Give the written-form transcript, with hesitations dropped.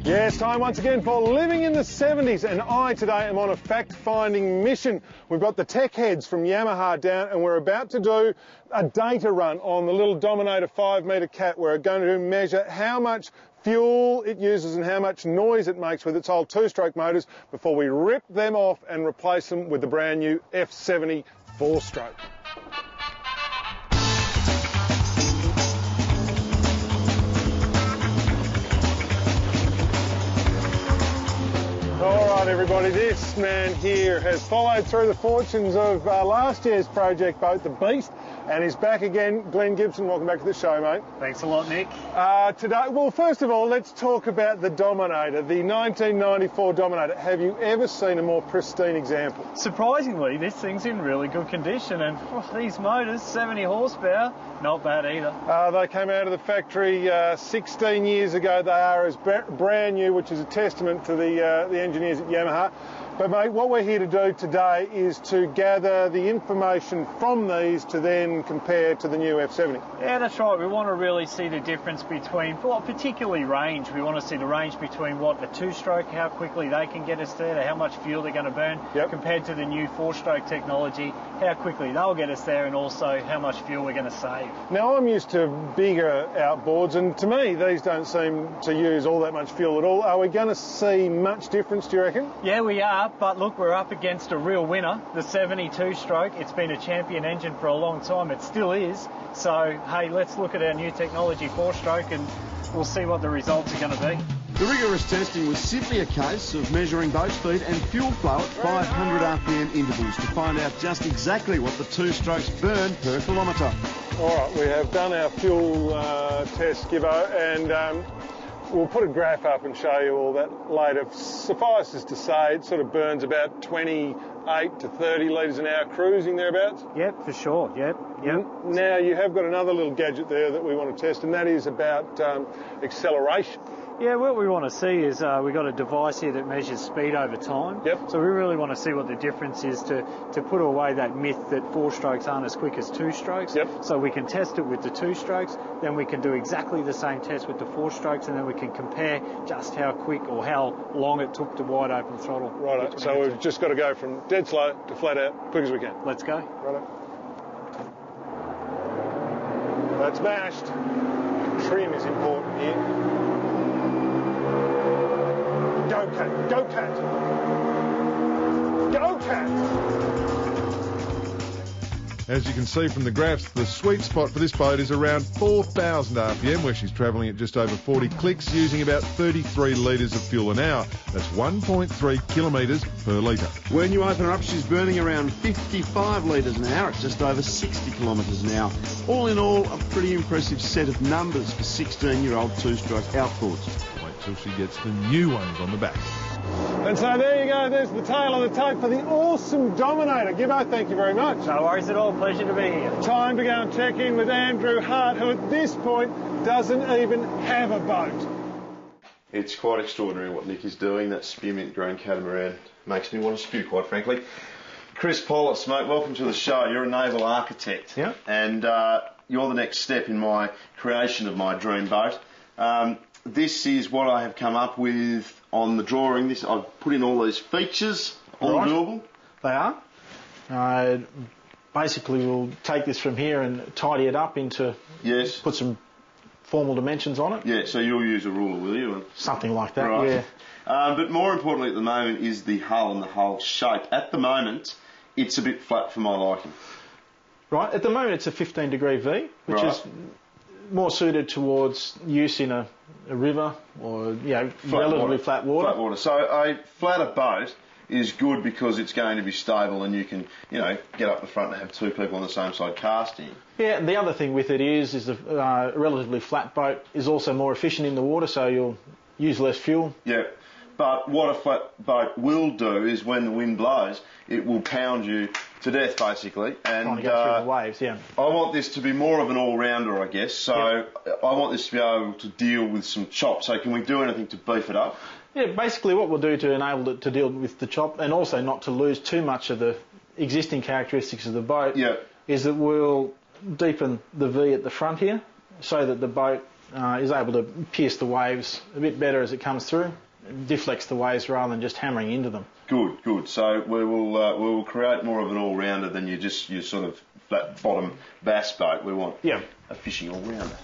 Yes, time once again for Living in the 70s, and I today am on a fact-finding mission. We've got the tech heads from Yamaha down, and we're about to do a data run on the little Dominator 5-metre cat. We're going to measure how much fuel it uses and how much noise it makes with its old two-stroke motors before we rip them off and replace them with the brand new F70 4-stroke. All right, everybody, this man here has followed through the fortunes of last year's project boat, the Beast, and he's back again. Glenn Gibson, welcome back to the show, mate. Thanks a lot, Nick. Today, well, first of all, let's talk about the Dominator, the 1994 Dominator. Have you ever seen a more pristine example? Surprisingly, this thing's in really good condition, and these motors, 70 horsepower, not bad either. They came out of the factory 16 years ago. They are as brand new, which is a testament to the engineers at Yamaha. But mate, what we're here to do today is to gather the information from these to then compare to the new F70. Yeah, that's right. We want to really see the difference between, well, particularly range. We want to see the range between what a two-stroke, how quickly they can get us there, to how much fuel they're going to burn, compared to the new four-stroke technology, how quickly they'll get us there, and also how much fuel we're going to save. Now, I'm used to bigger outboards, and to me, these don't seem to use all that much fuel at all. Are we going to see much difference, do you reckon? Yeah, we are. But look, we're up against a real winner, the 72-stroke. It's been a champion engine for a long time. It still is. So, hey, let's look at our new technology 4-stroke and we'll see what the results are going to be. The rigorous testing was simply a case of measuring boat speed and fuel flow at 500 RPM intervals to find out just exactly what the two-strokes burn per kilometre. All right, we have done our fuel test, Gibbo, and we'll put a graph up and show you all that later. Suffices to say, it sort of burns about 28 to 30 litres an hour, cruising thereabouts. Yep, for sure, yep. Now, you have got another little gadget there that we want to test, and that is about acceleration. Yeah, what we want to see is we've got a device here that measures speed over time. Yep. So we really want to see what the difference is to put away that myth that 4-strokes aren't as quick as 2-strokes. Yep. So we can test it with the 2-strokes, then we can do exactly the same test with the 4-strokes, and then we can compare just how quick or how long it took to wide open throttle. Right, so we've just got to go from dead slow to flat out, quick as we can. Let's go. Right. That's mashed. Trim is important here. Go cat, go cat. Go cat. As you can see from the graphs, the sweet spot for this boat is around 4,000 RPM, where she's travelling at just over 40 clicks, using about 33 litres of fuel an hour. That's 1.3 kilometres per litre. When you open her up, she's burning around 55 litres an hour at just over 60 kilometres an hour. All in all, a pretty impressive set of numbers for 16-year-old two-stroke outboards. Wait till she gets the new ones on the back. And so there you go, there's the tail of the tape for the awesome Dominator. Gibbo, thank you very much. No worries at all, pleasure to be here. Time to go and check in with Andrew Hart, who at this point doesn't even have a boat. It's quite extraordinary what Nick is doing. That spearmint green catamaran makes me want to spew, quite frankly. Chris Pollis, mate, welcome to the show. You're a naval architect. Yeah. And you're the next step in my creation of my dream boat. This is what I have come up with on the drawing. I've put in all these features, all doable. They are. Basically, we'll take this from here and tidy it up into... Yes. Put some formal dimensions on it. Yeah, so you'll use a ruler, will you? Something like that, right. Yeah. But more importantly at the moment is the hull and the hull shape. At the moment, it's a bit flat for my liking. Right, at the moment it's a 15-degree V, which is more suited towards use in a river or, relatively flat water. Flat water. So a flatter boat is good because it's going to be stable and you can, get up the front and have two people on the same side casting. Yeah, the other thing with it is a relatively flat boat is also more efficient in the water, so you'll use less fuel. Yeah. But what a flat boat will do is when the wind blows, it will pound you to death, basically. And trying to go through the waves, yeah. I want this to be more of an all-rounder, I guess. So I want this to be able to deal with some chop. So can we do anything to beef it up? Yeah, basically what we'll do to enable it to deal with the chop, and also not to lose too much of the existing characteristics of the boat, is that we'll deepen the V at the front here so that the boat is able to pierce the waves a bit better as it comes through. It deflects the waves rather than just hammering into them. Good, good. So we will create more of an all-rounder than your sort of flat bottom bass boat. We want a fishing all-rounder.